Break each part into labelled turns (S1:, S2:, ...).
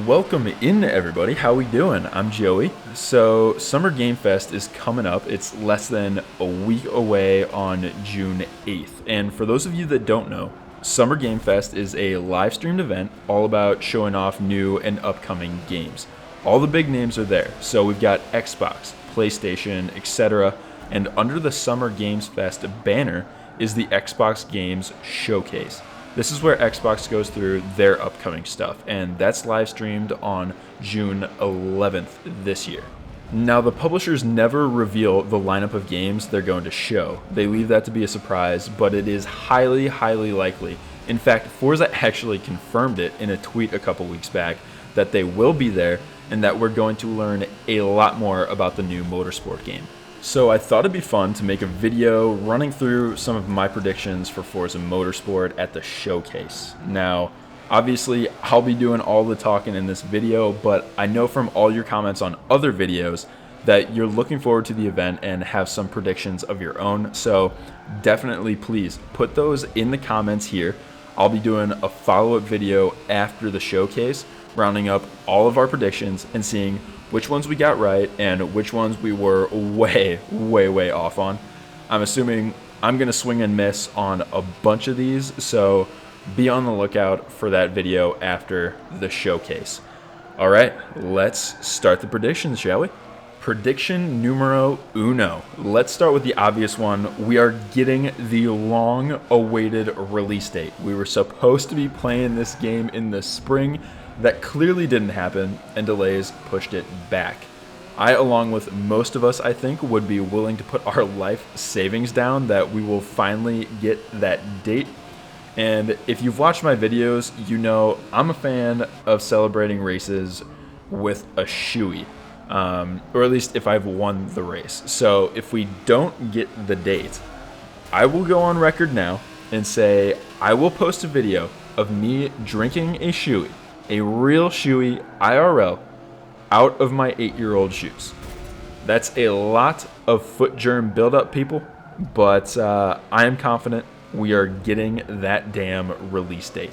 S1: Welcome in, everybody. How we doing? I'm Joey. So Summer Game Fest is coming up. It's less than a week away on June 8th. And for those of you that don't know, Summer Game Fest is a live streamed event all about showing off new and upcoming games. All the big names are there. So we've got Xbox, PlayStation, etc. And under the Summer Games Fest banner is the Xbox Games Showcase. This is where Xbox goes through their upcoming stuff, and that's live streamed on June 11th this year. Now, the publishers never reveal the lineup of games they're going to show. They leave that to be a surprise, but it is highly, highly likely. In fact, Forza actually confirmed it in a tweet a couple weeks back that they will be there and that we're going to learn a lot more about the new Motorsport game. So I thought it'd be fun to make a video running through some of my predictions for Forza Motorsport at the showcase. Now, obviously, I'll be doing all the talking in this video, but I know from all your comments on other videos that you're looking forward to the event and have some predictions of your own. So definitely, please put those in the comments here. I'll be doing a follow-up video after the showcase, rounding up all of our predictions and seeing which ones we got right and which ones we were way off on. I'm assuming I'm going to swing and miss on a bunch of these, so be on the lookout for that video after the showcase. All right, let's start the predictions, shall we? Prediction numero uno. Let's start with the obvious one. We are getting the long-awaited release date. We were supposed to be playing this game in the spring. That clearly didn't happen, and delays pushed it back. I, along with most of us, I think, would be willing to put our life savings down that we will finally get that date. And if you've watched my videos, you know I'm a fan of celebrating races with a shoey, or at least if I've won the race. So if we don't get the date, I will go on record now and say I will post a video of me drinking a shoey, a real shoey IRL, out of my 8-year-old shoes. That's a lot of foot germ buildup, people, but I am confident we are getting that damn release date.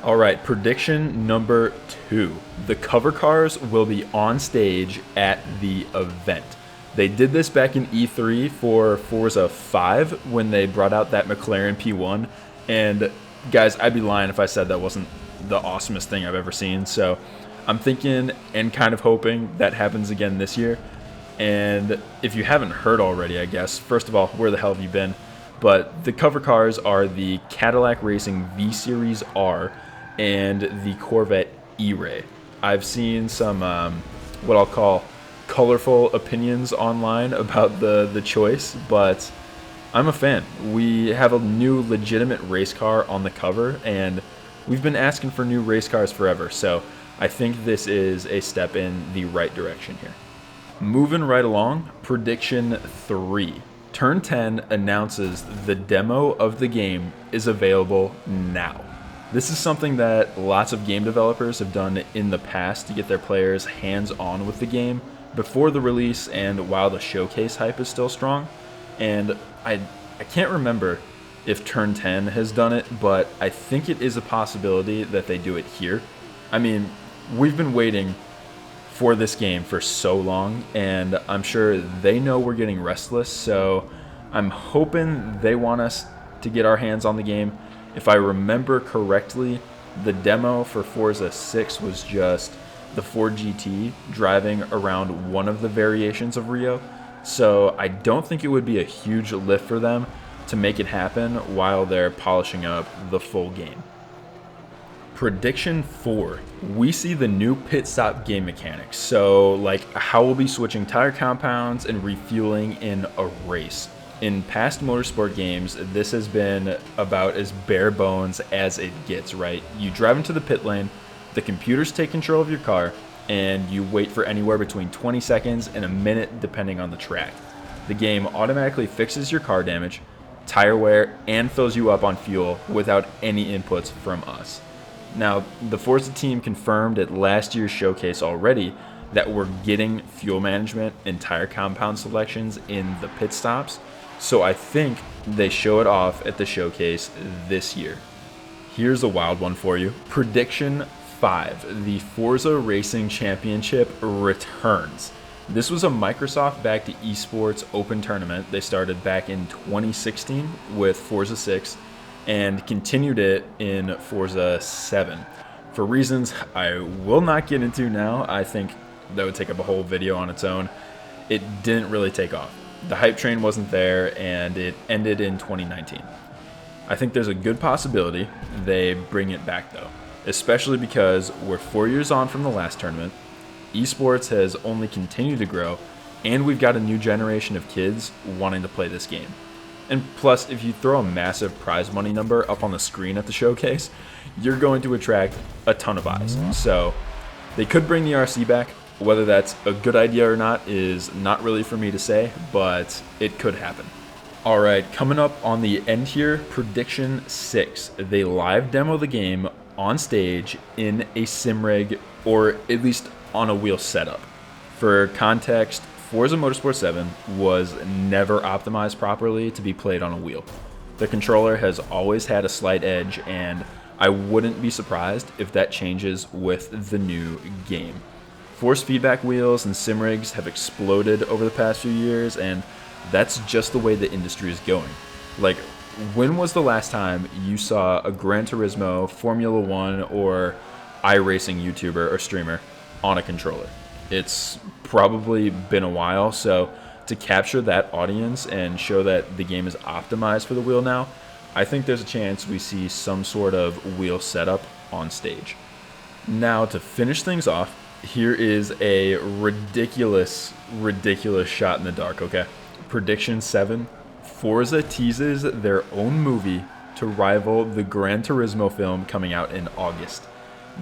S1: All right, prediction number 2. The cover cars will be on stage at the event. They did this back in E3 for Forza 5 when they brought out that McLaren P1, and guys, I'd be lying if I said that wasn't the awesomest thing I've ever seen. So I'm thinking and kind of hoping that happens again this year. And if you haven't heard already, I guess, first of all, where the hell have you been? But the cover cars are the Cadillac Racing V-Series R and the Corvette E-Ray. I've seen some what I'll call colorful opinions online about the choice, but I'm a fan. We have a new legitimate race car on the cover, and we've been asking for new race cars forever, so I think this is a step in the right direction here. Moving right along, prediction 3. Turn 10 announces the demo of the game is available now. This is something that lots of game developers have done in the past to get their players hands-on with the game before the release and while the showcase hype is still strong. And I can't remember if Turn 10 has done it, but I think it is a possibility that they do it here. I mean, we've been waiting for this game for so long, and I'm sure they know we're getting restless, so I'm hoping they want us to get our hands on the game. If I remember correctly, the demo for Forza 6 was just the Ford GT driving around one of the variations of Rio, so I don't think it would be a huge lift for them to make it happen while they're polishing up the full game. Prediction 4. We see the new pit stop game mechanics. So like how we'll be switching tire compounds and refueling in a race. In past motorsport games, this has been about as bare bones as it gets, right? You drive into the pit lane, the computers take control of your car, and you wait for anywhere between 20 seconds and a minute depending on the track. The game automatically fixes your car damage, tire wear, and fills you up on fuel without any inputs from us. Now, the Forza team confirmed at last year's showcase already that we're getting fuel management and tire compound selections in the pit stops, so I think they show it off at the showcase this year. Here's a wild one for you. Prediction 5, the Forza Racing Championship returns. This was a Microsoft-backed esports open tournament. They started back in 2016 with Forza 6 and continued it in Forza 7. For reasons I will not get into now, I think that would take up a whole video on its own. It didn't really take off. The hype train wasn't there, and it ended in 2019. I think there's a good possibility they bring it back though, especially because we're 4 years on from the last tournament. Esports has only continued to grow, and we've got a new generation of kids wanting to play this game. And plus, if you throw a massive prize money number up on the screen at the showcase, you're going to attract a ton of eyes. So they could bring the RC back. Whether that's a good idea or not is not really for me to say, but it could happen. All right, coming up on the end here, Prediction 6. They live demo the game on stage in a sim rig, or at least on a wheel setup. For context, Forza Motorsport 7 was never optimized properly to be played on a wheel. The controller has always had a slight edge, and I wouldn't be surprised if that changes with the new game. Force feedback wheels and sim rigs have exploded over the past few years, and that's just the way the industry is going. Like, when was the last time you saw a Gran Turismo, Formula 1, or iRacing YouTuber or streamer on a controller? It's probably been a while, so to capture that audience and show that the game is optimized for the wheel now, I think there's a chance we see some sort of wheel setup on stage. Now, to finish things off, here is a ridiculous shot in the dark, okay? Prediction 7, Forza teases their own movie to rival the Gran Turismo film coming out in August.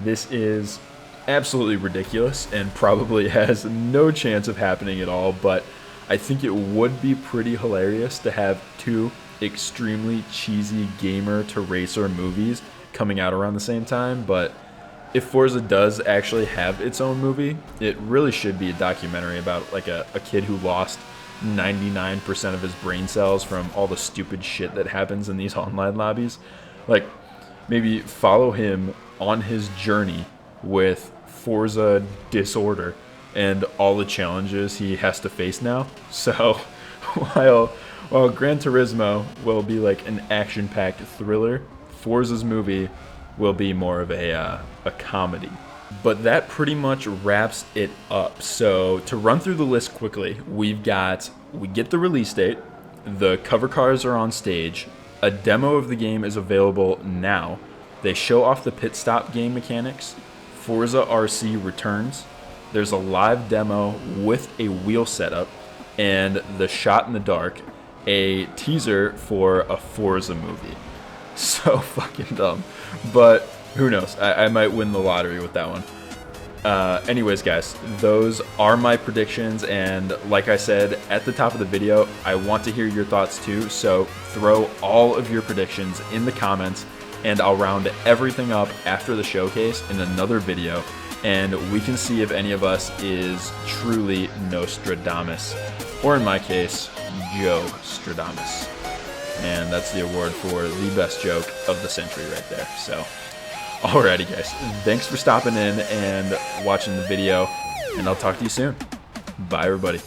S1: This is absolutely ridiculous and probably has no chance of happening at all, but I think it would be pretty hilarious to have two extremely cheesy gamer to racer movies coming out around the same time. But if Forza does actually have its own movie, it really should be a documentary about like a kid who lost 99% of his brain cells from all the stupid shit that happens in these online lobbies. Like, maybe follow him on his journey with Forza disorder and all the challenges he has to face now. So while Gran Turismo will be like an action-packed thriller, Forza's movie will be more of a comedy. But that pretty much wraps it up. So to run through the list quickly, we get the release date, the cover cars are on stage, a demo of the game is available now, they show off the pit stop game mechanics, Forza RC returns, there's a live demo with a wheel setup, and the shot in the dark, a teaser for a Forza movie. So fucking dumb, but who knows? I might win the lottery with that one. Anyways, guys, those are my predictions, and like I said at the top of the video, I want to hear your thoughts too, so throw all of your predictions in the comments, and I'll round everything up after the showcase in another video, and we can see if any of us is truly Nostradamus, or in my case, Joe Stradamus. And that's the award for the best joke of the century right there. So, alrighty guys, thanks for stopping in and watching the video, and I'll talk to you soon. Bye everybody.